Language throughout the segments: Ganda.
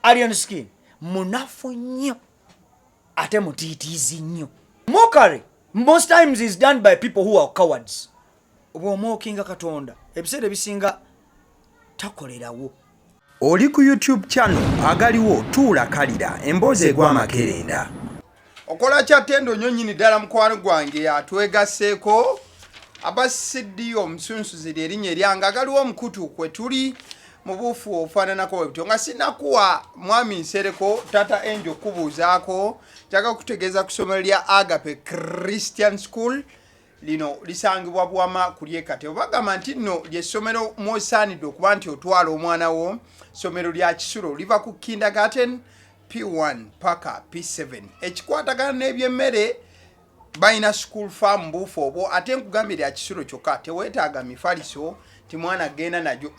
alien skin munafu nnyo ate mutiitiizi nnyo. Mockery most times is done by people who are cowards. Bw'omookinga Katonda ebiseera ebisinga takolerawo. Oli ku YouTube channel agaliwo tuula kalira emboozi egw'amakerenda. Okola kyatendo nnyo nnyini ddala mukwano gwange atwegasseeko abasiddi omusunsuzi erinnya eryanga agaliwo omukutu kwe tuli mu buufu obufaananako bwebutyo nga sinnakuwa mwami Nsereko Tata Angel kubuuzaako njaga kutegeeza ku ssomero lya Agape Christian School lino lisangibwa Bwama ku Lyekate. Bagamba nti nno ly'essomero mw'osaanidde okuba nti otwala omwana wo ssomero lya Kisulo liva ku kindergarten P1 paka P7 ekikwatagana n'ebyemmere bayina school farm buufu obwo ate nkugambye lya Kisulo kyokka teweetaaga mifaliso ti mwana genda najo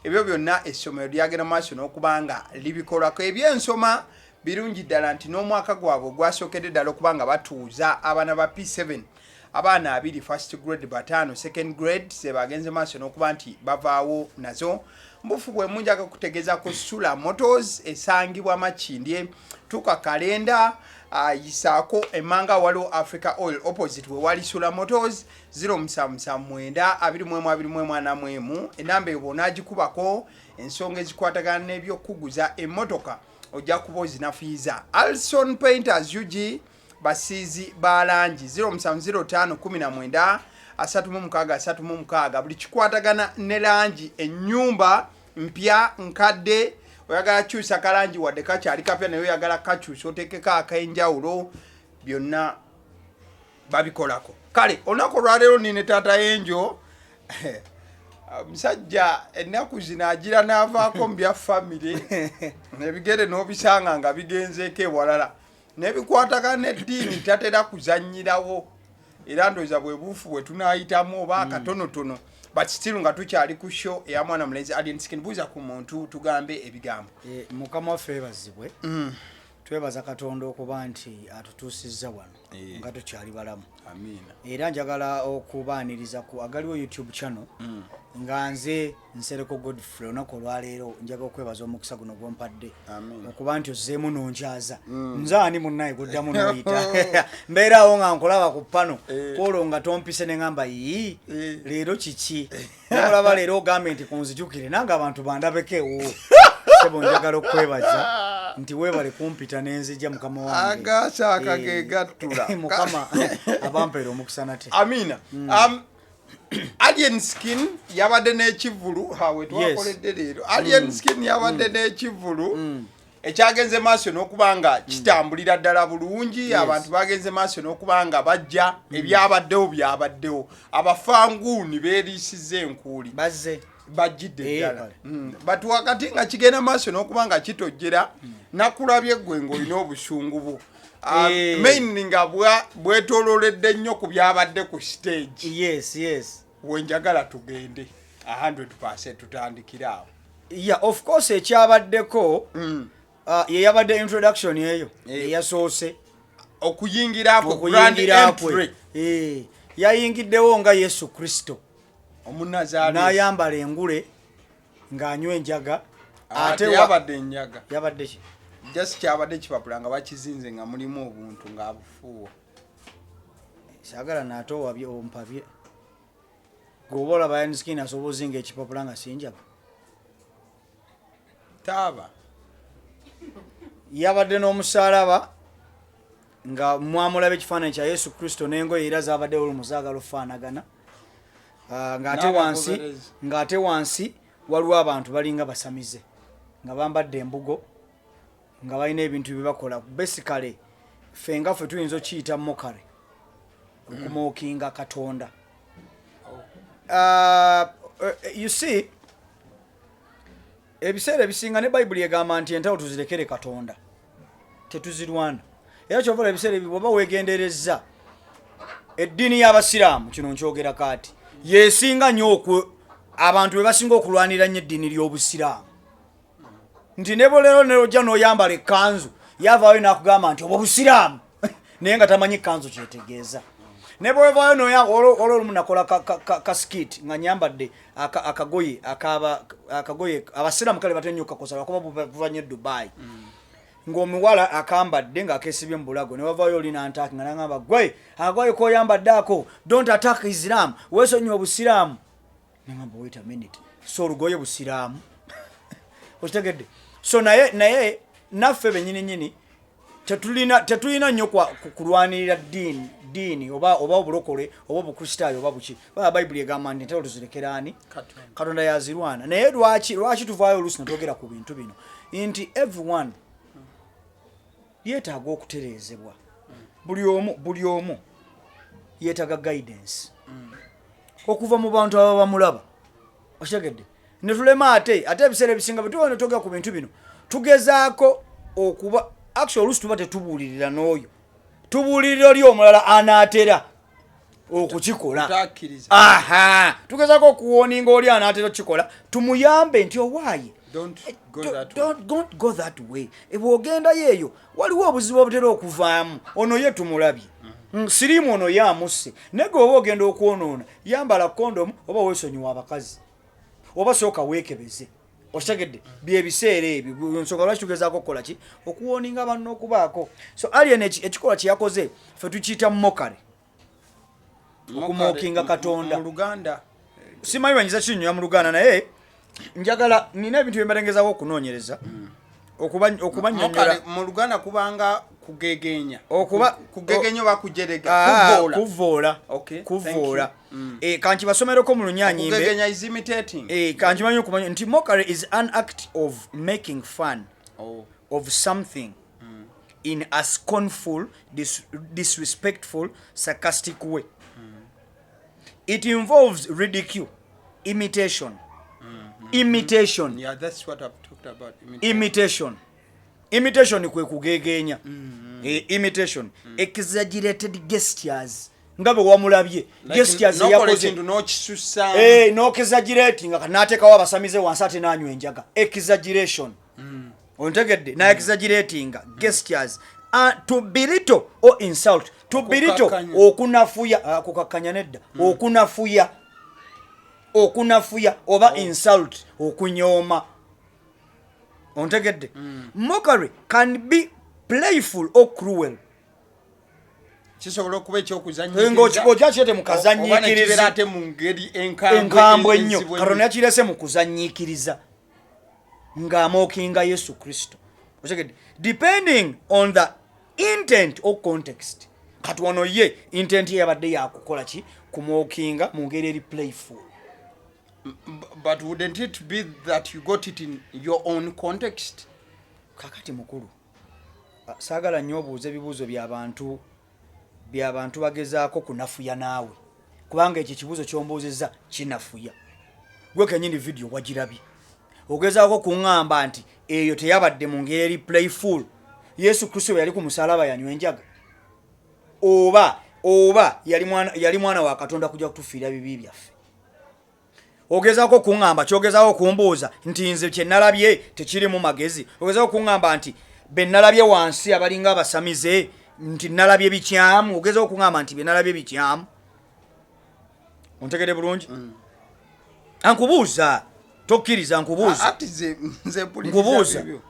ebyo byonna essomero lyagenda maaso n'okubanga libikolako ebyensoma birungi ddala nti n'omwaka gwabwe gwasookedde ddala okubanga batuuza abaana ba P7 abaana abiri first grade bataano second grade ze bagenze maaso n'okuba nti bavaawo nazo mbufu bwe munjaga kutegeeza ku Sula Motors esangibwa Makindye tuka kalenda yisaako emanga waliwo Africa Oil opposite we wali Sula Motors 0779 21 enamba ebo nagikubako ensonga ezikwatagana n'ebyokuguza emmotoka ojja kuba ozinafiiza. Alson Painters UG basiizi balangi 0705 19 buli kikwatagana ne langi ennyumba mpya nkadde oyagala kyusa kalangi wadde kakyali kapya naye oyagala kakyusa oteekeko ak'enjawulo byonna babikolako. Kale olunaku olwaleero nine Tata Angel musajja ennaku zino agira n'avaako mu bya famire nebigere n'obisanga nga bigenzeeko ewalala nebikwatagana n'eddiini tatera kuzannyirawo era ndowooza bwe buufu bwe tunaayitamu oba akatonotono but still nga tukyali ku show eya mwana mulenzi alien skin. Buuza ku muntu tugambe ebigambo. Mukama waffe ebazibwe twebaza Katonda okuba nti atutuusizza wano nga tukyali balamu. Amiina. Era njagala okubaaniriza ku Agaliwo YouTube channel nga nze Nsereko Godfrey olunaku olwaleero njaga okwebaza omukisa guno gwompadde okuba nti ozzeemu nonjaza nze ani munnaye guddamu noyita mbeerawo nga nkulaba ku pano kwolwo nga tompise ne ngamba yii leero kiki nolaba leero ogambe nti kunzijukire nange abantu bandabekewo sebo njagala okwebaza nti weebale kumpita nenzija mukama wange agasaaka ge gattula mukama abampeera omukisa nate. Amiina. Alien skin yabadde n'ekivulu hawe twakoledde leero. Alien skin yabadde n'ekivulu ekyagenze maaso n'okubanga kitambulira ddala bulungi. Abantu bagenze maaso n'okubanga bajja byabaddewo abafanguuni beeriisizza enkuuli bajjidde ddala but wakati nga kigenda maaso n'okubanga kitojjera nakulabye ggwe ng'olina obusungu bwo mainly nga bwetoololedde nnyo ku byabadde ku stage. Yes. Wenjagala tugende 100% tutandikira awo. Yeah, of course ekyabaddeko ye yabadde introduction eyo eyasoose okuyingirako grand entry. Yayingiddewo nga Yesu Kristo omunazaaleesi n'ayambala engule ng'anywa enjaga ate yabadde enjaga yabadde ki just kyabadde kipapula nga bakizinze nga mulimu obuntu ng'abufuuwa. Saagala n'ate owabye ompabye gwoba olaba Alien Skin asobola ozinga ekipapula nga sinjaba taaba. Yabadde n'omusalaba nga mwamulaba ekifaananyi kya Yesu Kristo n'engoye era zaabaddewo olumuzaagala ofaanagana ng'ate wansi waliwo abantu balinga basamize nga bambadde embugo nga balina ebintu bye bakola. Basically ffe nga ffe tuyinza okiyita mockery okumookinga Katonda. You see ebiseera ebisinga ne Bayibuli egamba nti entawo tuzirekere Katonda tetuzirwana. Era kyovola ebiseera ebyo bw'oba weegenderezza eddiini y'Abasiraamu kino nkyogera kaati yesinga nnyo abantu be basinga okulwanira nnyo eddiini ly'Obusiraamu nti nebo leero nerojja n'oyambala ekkanzu yavaayo n'akugamba nti obwo Busiraamu naye nga tamanyi ekkanzu kyetegeeza. ne bwevayo noya olwo munakola ka skit nga nyambadde akagoye abasiramu kale batennyuka kosa kuba buvanye Dubai ng'omuwala akambadde ng'akesibye mu bulago ne wavaayo oli n'antaki nga nagamba gwe akagoye k'oyambadde ako don't attack Islam weesonyiwa obusiraamu nagamba wait a minute so olugoye busiraamu okitegedde so naye naffe bennyini tetulina nnyo kulwanirira ddiini oba obulokole oba obukristaayo oba buki baba bayibuli egamba nti ntalo tuzirekera ani Katonda yazirwana naye lwaki tuvaayo oluusi netwogera ku bintu bino nti everyone yeetaaga okutereezebwa buli omu yeetaaga guidance okuva mu bantu aba bamulaba okitegedde ne tulema ate ebiseera ebisinga bwe tuba ne twogera ku bintu bino tugezaako okuba actually oluusi tuba tetubuulirira n'oyo tubuulirira oli omulala anaatera okukikola tugezaako okuwooninga oli anaatera okukikola tumuyambe nti owaaye don't go that way bw'ogendayo eyo waliwo obuzibu obutera okuvaamu ono ye tumulabye siriimu ono ye amusse naye gwe oba ogenda okwonoona yambala kondomu oba weesonyiwa abakazi oba sooka weekebeze okitegedde byebiseera ebyo nsonga lwaki tugezaako okukola ki okuwooninga abantu n'okubaako so alien ekikola kye yakoze ffe tukiyita mockery okumookinga Katonda mu Luganda simanyi banyiza kinyoya mu Luganda naye njagala nina ebintu byembalengezaako okunoonyereza okubannyonnyola mu Luganda kubanga kugegenya oba kuvoola kanki basomereko mu Lunyaanyimbe kanki manyi nti mockery is an act of making fun of something in a scornful, disrespectful, sarcastic way. It involves ridicule, imitation. Imitation. Yeah, that's what I've talked about. Imitation. Imitation kwe kugegenya. Imitation. Exaggerated gestures. Ngabe wamulabye. Gestures yakoze. No exaggerate nga kanatekawo abasamize wansate nanywe enjaga. Exaggeration. Ontegedde na exaggerating gestures. To belittle or insult. To belittle okunafuya kukakanya nedda. Okunafuya oba insult okunyoma. Ontegedde. Mockery can be playful or cruel. Kisobola okuba ekyokuzannyikiriza. Ng'okikoja kyete mu kazannyikiriza. Oba ate mu ngeri enkambwe ennyo. Katonda yakirese mu kuzannyikiriza. Ng'amookinga Yesu Kristo. Otegedde. Depending on the intent or context. Kati wano ye intent yabadde yakukola ki kumookinga mu ngeri eri playful. But wouldn't it be that you got it in your own context? Kakati mukulu. Saagala nnyo obuuza ebibuuzo by'abantu bagezaako kunafuya naawe. Kubanga ekyo kibuuzo ky'ombuuzizza kinafuya. Gwe kennyini video wagirabye. Ogezaako kuŋŋamba nti eyo teyabadde mu ngeri eri playful. Yesu Kristo yali ku musalaba yanywa enjaga. Oba yali mwana wa Katonda kujja kutufiira bibi byaffe. Ogezaako kuŋŋamba kyogezaako kumbuuza nti nze kye nalabye tekirimu magezi. Ogezaako kuŋŋamba nti be nalabye wansi abalinga abasamize nti nalabye bikyamu. Ogezaako kuŋŋamba nti be nalabye bikyamu. Ontegedde bulungi? Ankubuuza. Tokkiriza nkubuuza. Ati nze mpuliriza bibyo.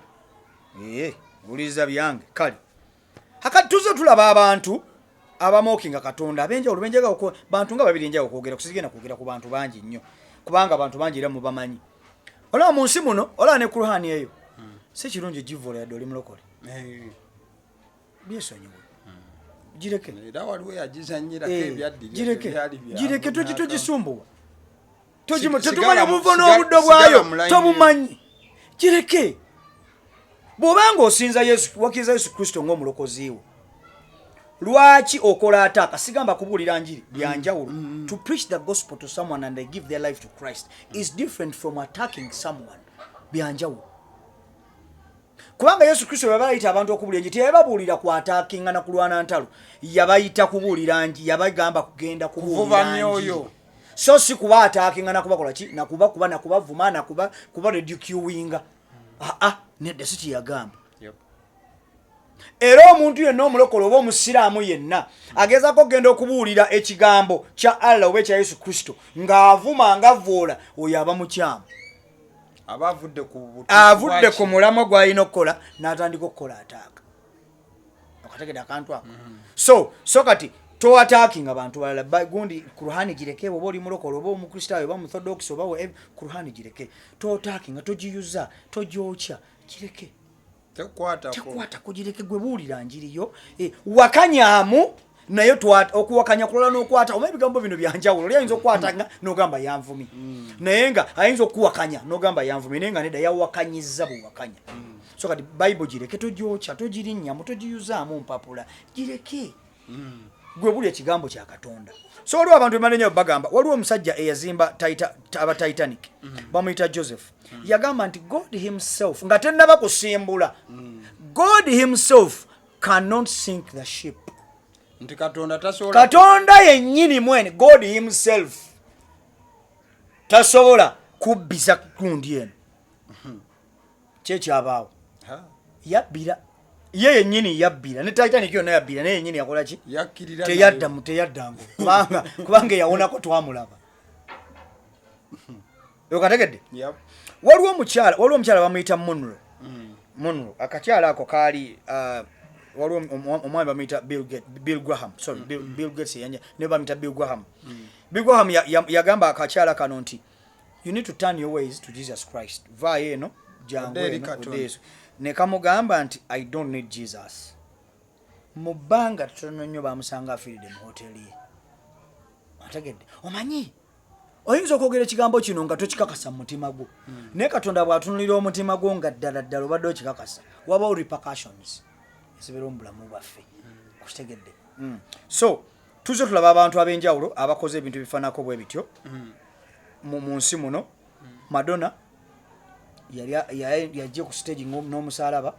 Buliriza byange. Kale. Hakati tuze tulaba abantu abamookinga Katonda abenjawulo benjaga bantu nga babiri njaga okwogera kusigenda kwogera ku bantu bangi nnyo. Kubanga abantu bangi era mubamanyi. Ola mu nsi muno, ola ne Kurhani eyo. Si kirungi givola ya doli mulokole. Byesonyiwe. Gireke. Era waliwo yagizannyira kebyaddi. Gireke togisumbuwa. Tetumanyi obuvo n'obuddo bwayo. Tobumanyi. Gireke. Bw'obanga osinza Yesu, wakkiriza Yesu Kristo ng'omulokozi wo. Lwaki okola ataka sigamba kubuulira njiri byanjawulo. To preach the gospel to someone and they give their life to Christ is different from attacking someone. Byanjawulo. Kubanga Yesu Kristo yabayita abantu okubuulira njiri teyababuulira ku attackinga na kulwana ntalo. Yabayita kubuulira njiri, yabagamba kugenda kubuulira njiri. So si kuba attackinga na kuba kola ki na kuba vuma na kuba ridiculing. Nedda si yagamba. era omuntu yenna omulokole oba omusiraamu yenna agezaako genda okubuulira ekigambo kya Allah oba ekya Yesu Kristo ng'avuma ngavvoola oyo aba mukyamu avudde ku mulamwa gw'alina okukola n'atandika okukola ataaka okategedde akantu ako so kati toataakinga bantu balala gundi kuruhani gireke oba oli mulokole oba omukristaayo oba muthodokisi oba kuruhani gireke toataakinga togiyuza togyokya gireke tekwata kugireke gwe buulira njiriyo wakanyamu naye okuwakanya kulala n'okwata oba ebigambo bino byanjawulo oli ayinza okukwatanga n'ogamba yanvumi naye nga ayinza okuwakanya n'ogamba yanvumi naye nga nedda yawakanyiza buwakanya so kati bayibuli gireke togyokya togirinnya togiyuzaamu mpapula gireke gwe buli ekigambo kya Katonda so waliwo abantu bemanenya bagamba waliwo omusajja eyazimba aba Titanic bamuyita Joseph yagamba nti God himself nga tennaba kusimbula God himself cannot sink the ship nti Katonda yennyini mwene God himself tasobola kubbiza kundi eno kyekyabaawo yabbira ye yennyini yabbira ne Titanic yonna yabbira naye yennyini yakola ki teyaddangu kubanga yawonako twamulaba okategedde waliwo omukyala bamuyita Munro akakyala ako kaali waliwo omwami bamuyita Bill Graham Bill Gates ne bamuyita Bill Graham Bill Graham yagamba akakyala kano nti you need to turn your ways to Jesus Christ vaayo eno jangu eno ne kamugamba nti I don't need Jesus mu bbanga tono nnyo bamusanga afiiridde mu hoteli ye ategedde omanyi oyinza okwogera ekigambo kino nga tokikakasa mu mutima gwo naye Katonda bw'atunulira omutima gwo nga ddala obadde okikakasa wabawo repercussions ezibeera mu bulamu bwaffe okitegedde so tuzze tulaba abantu ab'enjawulo abakoze ebintu bifaanako bwe bityo mu nsi muno Madonna yajje ku stage n'omusalaba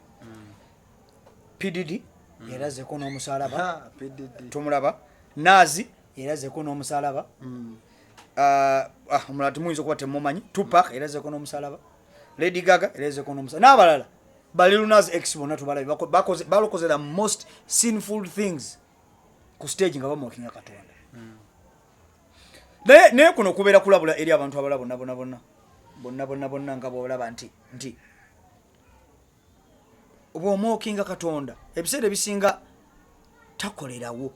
PDD yarazzeko n'omusalaba tumulaba Nazi yarazzeko n'omusalaba omulala temuyinza okuba temumanyi Tupac yarazzeko n'omusalaba Lady Gaga yarazzeko n'omusalaba n'abalala Lil Nas X bonna tubalabe balokoze the most sinful things ku stage nga bamookinga Katonda naye kuno kubeera kulabula eri abantu abalala bonna nga bwolaba nti bw'omookinga Katonda ebiseera ebisinga takolerawo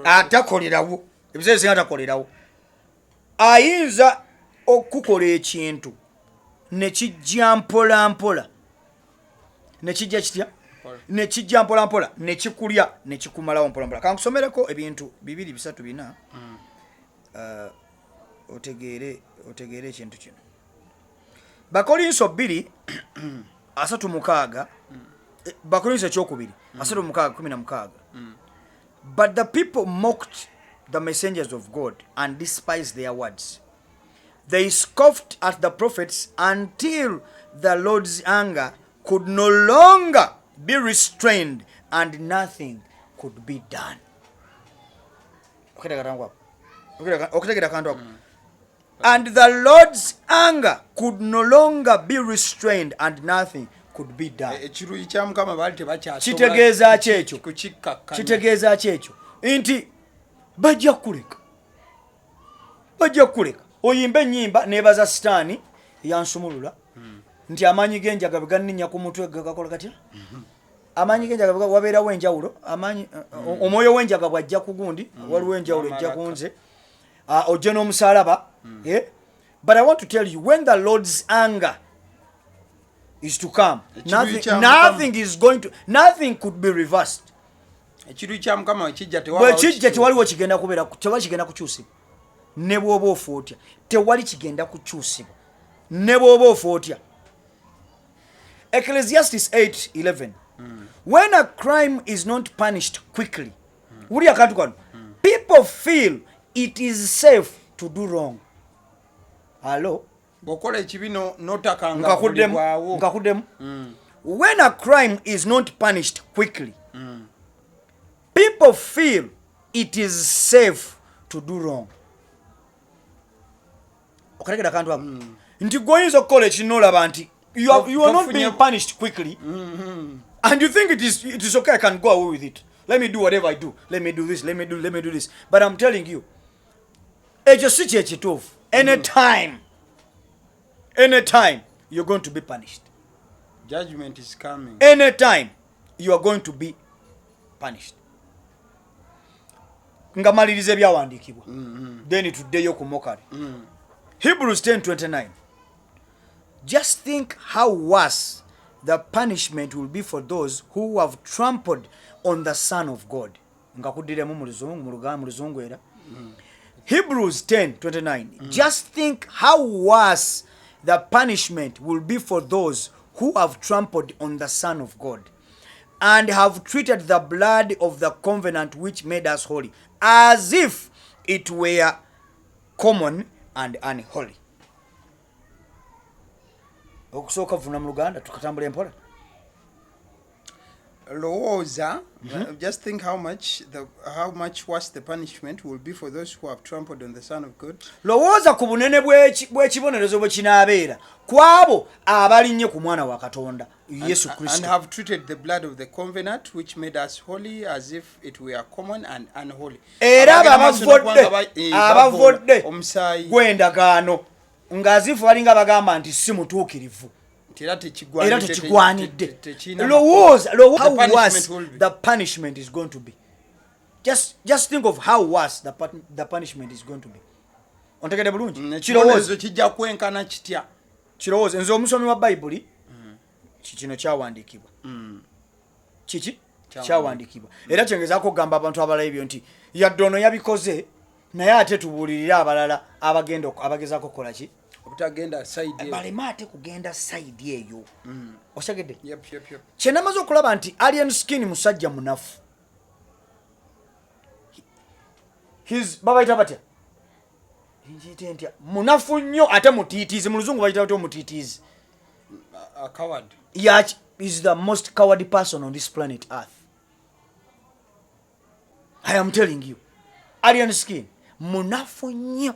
atakolerawo ebiseera ebisinga takolerawo ayinza okukola ekintu nekijja mpolampola nekijja kitya nekijja mpolampola nekikulya nekikumalawo mpolampola kankusomereko ebintu 2-3 otegeere ekintu kino Bakolinso 2:36 Bakolinso 2:36 But the people mocked the messengers of God and despised their words. They scoffed at the prophets until the Lord's anger could no longer be restrained and nothing could be done. And the Lord's anger could no longer be restrained and nothing could be done. Kitegeeza kyekyo nti bajja kuleka oyimba ennyimba nebaza sitaani yansumulula nti amaanyi g'enjaga bwe ganninnya ku mutwe gagakola katya amaanyi g'enjaga wabeerawo enjawulo omwoyo w'enjaga bw'ajja ku gundi waliwo enjawulo ejja ku nze ojja n'omusalaba but I want to tell you when the Lord's anger is to come nothing could be reversed. Ekiru kya Mukama ekijja tewaliwo kigenda kubeera tewali kigenda kukyusibwa ne bw'oba ofa otya tewali kigenda kukyusibwa ne bw'oba ofa otya. Ecclesiastes 8:11 when a crime is not punished quickly wuli akantu kano people feel it is safe to do wrong. Hello bokola ekibi notakanga nkakuddemu when a crime is not punished quickly people feel it is safe to do wrong. Okategera kantu ako nti goyinza okukola ekintu n'olaba nti you are not being punished quickly. And you think it is okay, I can go away with it. Let me do whatever I do. Let me do this, let me do this. But I'm telling you, anytime you're going to be punished. Judgment is coming. Anytime you are going to be punished. Ngamalirize byawandikibwa. Then tuddeyo ku mockery. Hebrews 10:29. Just think how worse the punishment will be for those who have trampled on the Son of God. Ngakudiremu mu luzungu era. Hebrews 10:29. Just think how worse the punishment will be for those who have trampled on the Son of God and have treated the blood of the covenant which made us holy as if it were common and unholy. Okusooka vuna mu Luganda tukatambula empola. Lowooza, just think how much worse the punishment will be for those who have trampled on the Son of God. Lowooza ku bunene bw'ekibonerezo bwe kinaabeera kwabo abalinnye ku mwana wa Katonda Yesu Kristo, and have treated the blood of the covenant which made us holy as if it were common and unholy. Era abavodde omusaayi gw'endagaano ng'azifu balinga bagamba nti si mutuukirivu. Era tekigwanidde. Lowooza how worse the punishment is going to be. Just think of how worse the punishment is going to be. Ontegedde bulungi? Kirowoozo kijja kwenkana kitya? Kirowoozo nze omusomi wa Bayibuli kino kyawandiikibwa. Kiki? Kyawandiikibwa. Era kyengezaako okugamba abantu abalala ebyo nti yadde ono yabikoze naye ate tubuulirire abalala abagezaako okukola ki? Obutagenda side eyo. Balema ate kugenda side eyo. Osegedde? Yep. Kyenamaze okulaba nti Alien Skin musajja munafu. Babayita batya? Munafu nnyo ate mutiitiizi. Mu luzungu bayita batya omutiitiizi? A coward. Yach is the most cowardly person on this planet Earth. I am telling you. Alien Skin munafu nnyo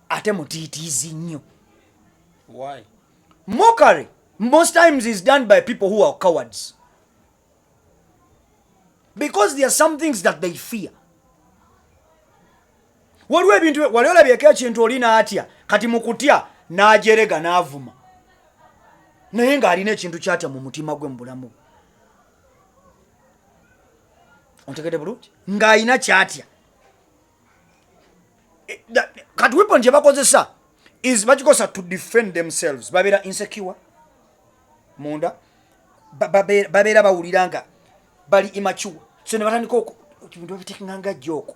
ate mutiitiizi nnyo. Why? Mockery most times is done by people who are cowards. Because there are some things that they fear. Waliwo ebintu wali olabyeko ekintu olina atya kati mu kutya n'ajerega n'avuma. Naye ng'alina ekintu kyatya mu mutima gwe mu bulamu. Ontegedde bulungi? Ng'alina kyatya. Kati weapon gye bakozesa is bakikosa to defend themselves. Babeera insecure munda, babeera bawulira nga bali immature, so ne batandika ebintu babiteekanga joke.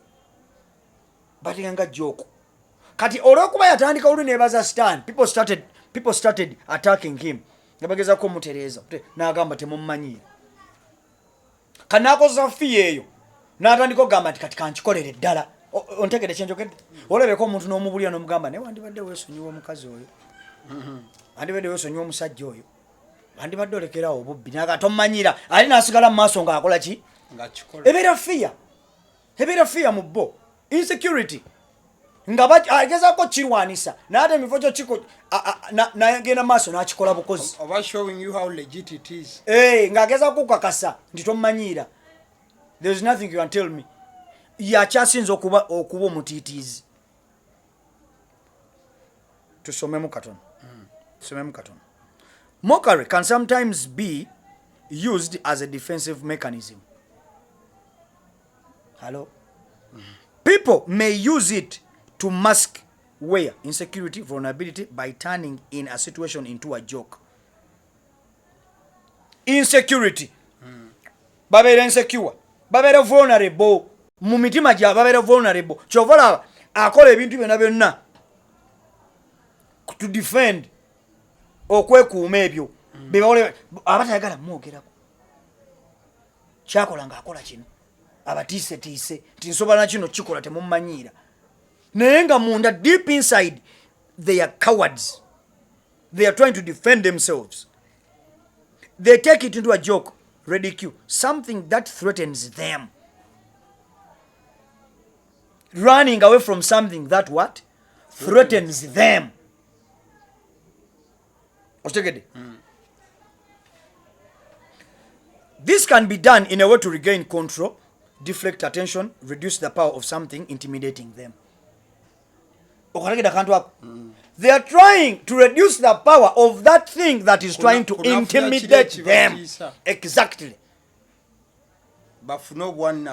Bateekanga joke. Kati olw'okuba yatandika oluli nebaza stand, people started attacking him. Ne bagezaako omutereeza n'agamba temumumanyiira. Kanaakoza fiya eyo n'atandika okugamba nti kati kankikolere ddala. Ontegedde kyenjogedde? Olabeko omuntu n'omubulira n'omugamba naye wandibadde weesonyiwa omukazi oyo, wandibadde weesonyiwa omusajja oyo, wandibadde olekerawo obubbi naga tomumanyiira, ali n'asigala mu maaso ng'akola ki? Ebeera fiya mu bo, insecurity nga agezaako kirwanisa n'ate emifo kyo kiko n'agenda maaso n'akikola bukozi. Oba showing you how legit it is. Ng'agezaako okukakasa nti tomumanyiira. There is nothing you can tell me. Yakyasinza okuba omutiitiizi. Tusomemu katono. Mockery can sometimes be used as a defensive mechanism. Hello? People may use it to mask where insecurity, vulnerability by turning in a situation into a joke. Insecurity. Babeera insecure. Babeera vulnerable. Mu mitima gya babeera vulnerable. Kyova olaba akola ebintu byonna to defend okwekuuma ebyo bebawole abatayagala mwogerako. Kyakola ng'akola kino abatiisetiise nti nsobola na kino kikola temumumanyiira. Naye nga munda deep inside they are cowards. They are trying to defend themselves. They take it into a joke, ridicule, something that threatens them. Running away from something that what? Threatens them. Otegedde? This can be done in a way to regain control, deflect attention, reduce the power of something intimidating them. They are trying to reduce the power of that thing that is trying to intimidate them. Exactly.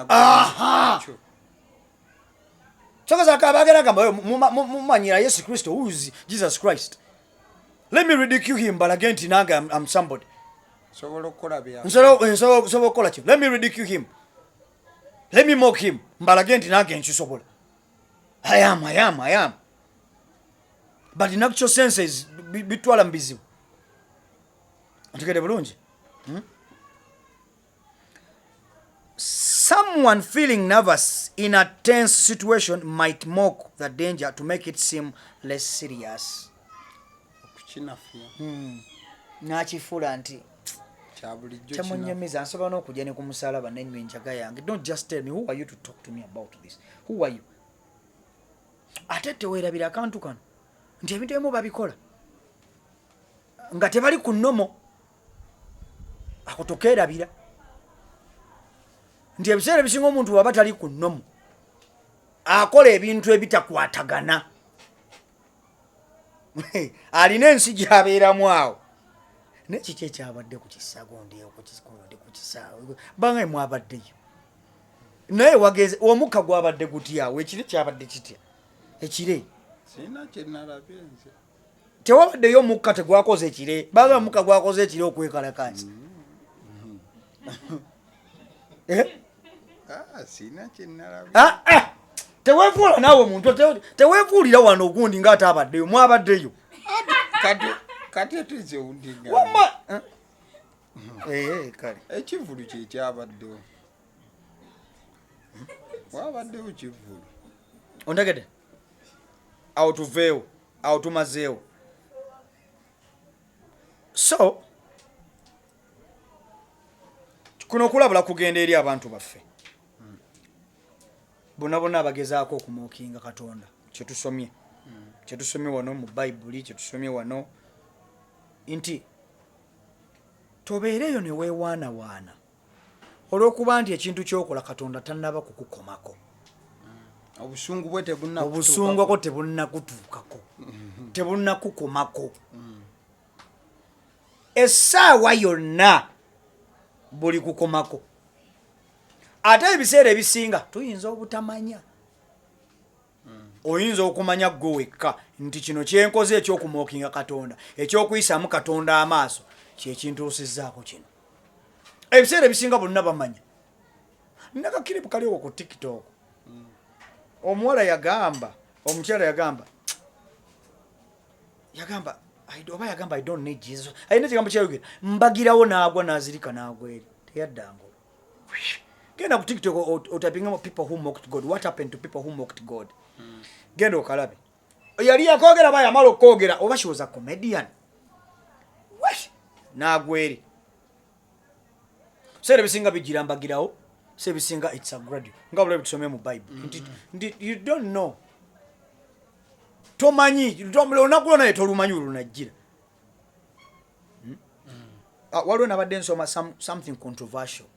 Aha! Mumanyiira Yesu Kristo, who is Jesus Christ? Let me ridicule him, but again, I'm somebody. Let me ridicule him. Let me mock him, but again, I am. But in actual sense, is bitwala mbizibu. Otegedde bulungi? Someone feeling nervous in a tense situation might mock the danger to make it seem less serious. Nakifuula nti kyamunyumiza nsobola n'okujja ne ku musalaba n'enywa enjaga yange. Don't just tell me, who are you to talk to me about this? Who are you? Ate teweerabira akantu kano nti ebintu ebimu babikola nga tebali ku nnomo, ako tokeerabira nti ebiseera ebisinga omuntu waba tali ku nnomo akola ebintu ebitakwatagana. Alina ensi gy'abeeramu awo nekiki ekyabadde ku kisagondeyo ku kisaawe banga mwabaddeyo naye wageze omukka gwabadde gutya awo ekire kyabadde kitya ekire sina kyenalabye nze tewabaddeyo omukka tegwakoze ekire banga omukka gwakoze ekire okwekalakaasi. sina kyenalabye. Teweefuula naawe omuntu teweefuulira wano ogundi ng'ate abaddeyo mwabaddeyo kati tuze undinga kale ekivulu kye kyabaddewo wabaddewo kivulu. Ontegedde awo tuveewo awo tumazeewo. So kuno okulabula kugenda eri abantu baffe bonna abagezaako okumookinga Katonda. Kyetusomye wano mu Bayibuli, kyetusomye wano nti tobeereyo ne weewaanawaana olw'okuba nti ekintu kyokola Katonda tannaba kukukomako. Obusungu bwe tebunnakutuukako, tebunnakukomako. Essaawa yonna buli kukomako. Ate ebiseera ebisinga tuyinza obutamanya. Oyinza okumanya gwe wekka nti kino kyenkoze ekyokumookinga Katonda, ekyokuyisaamu Katonda amaaso kyekintuusizzaako kino. Ebiseera ebisinga bonna bamanya. Nakakiripu kaliwo ku TikTok. Omukyala yagamba I don't need Jesus. Ayina ekigambo kyayogera mbagirawo n'agwa n'azirika n'agwa eri teyaddango. Genda ku TikTok otapinga people who mocked God. What happened to people who mocked God? Genda okalabe. Yali yakoogera bayamala okwogera oba she was a comedian. N'agwa eri. Seera ebisinga bigira mbagirawo, seera ebisinga it's a gradual. Nga bulabe tusomye mu Bible. You don't know. Tomanyi, olunaku lwona tolumanyi olunajjira. Waliwo nabadde nsoma something controversial.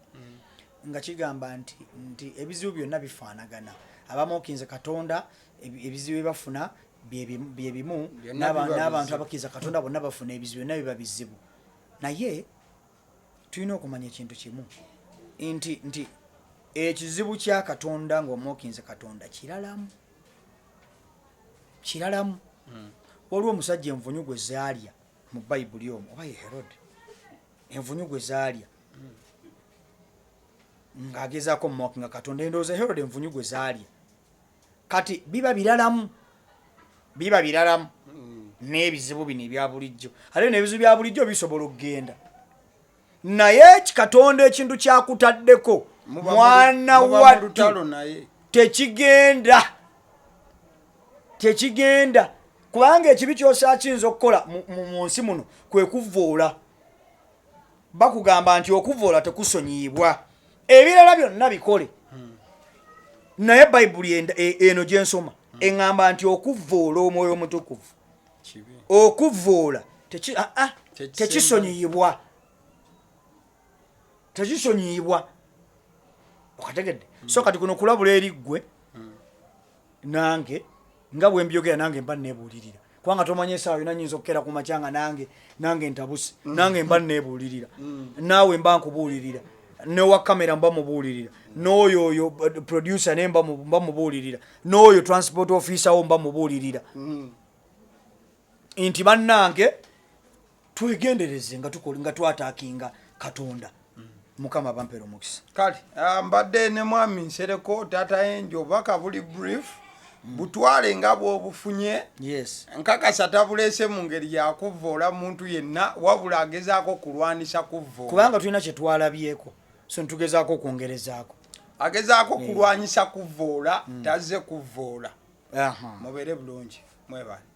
Nga kigamba nti ebizibu byonna bifaanagana. Abamookinze Katonda ebizibu ebafuna bye bimu, n'abantu abakkiriza Katonda bonna bafuna ebizibu byonna biba bizibu. Naye tulina okumanya ekintu kimu nti ekizibu kya Katonda ng'omwokinze Katonda kiralamu. Waliwo omusajja envunyu gwe zaalya mu Bayibuli omwo oba ye Herode. Envunyu gwe zaalya ng'agezaako mumookinga Katonda. Endowooza Herode envunyu gwe zaalya kati biba biralamu n'ebizibu bino ebya bulijjo. Ate n'ebizibu bya bulijjo bisobola okugenda, naye Katonda ekintu kyakutaddeko mwana wattu tekigenda kubanga ekibi ky'osa kiyinza okukola mu nsi muno kwe kuvvoola. Bakugamba nti okuvvoola tekusonyiyibwa, ebirala byonna bikole. Naye Bayibuli eno gye nsoma eŋŋamba nti okuvvoola Omwoyo Omutukuvu, okuvvoola tekisonyiyibwa okategedde so kati kuno kulabula eri ggwe nange nga bwe mbyogera nange mba nebuulirira kubanga tomanye esaawa yona nyinza okukera ku macyanga nange ntabuse nange mba nebuulirira naawe mba nkubuulirira nowa kamera mba mubuulirira n'oyo producer ne mba mubuulirira n'oyo transport officer wo mba mubuulirira nti bannange twegendereze nga twataakinga Katonda Mukama bampera omukisa kale mbadde ne mwami Nsereko Tata Enjo baka buli brief butwale nga bw'obufunye nkakasa tabuleese mu ngeri ya kuvvoola muntu yenna wabula agezaako kulwanisa kuvvoola kubanga tulina kye twalabyeko so ntugezaako okwongerezaako agezaako kulwanyisa kuvvoola tazze kuvvoola mubeere bulungi mwebale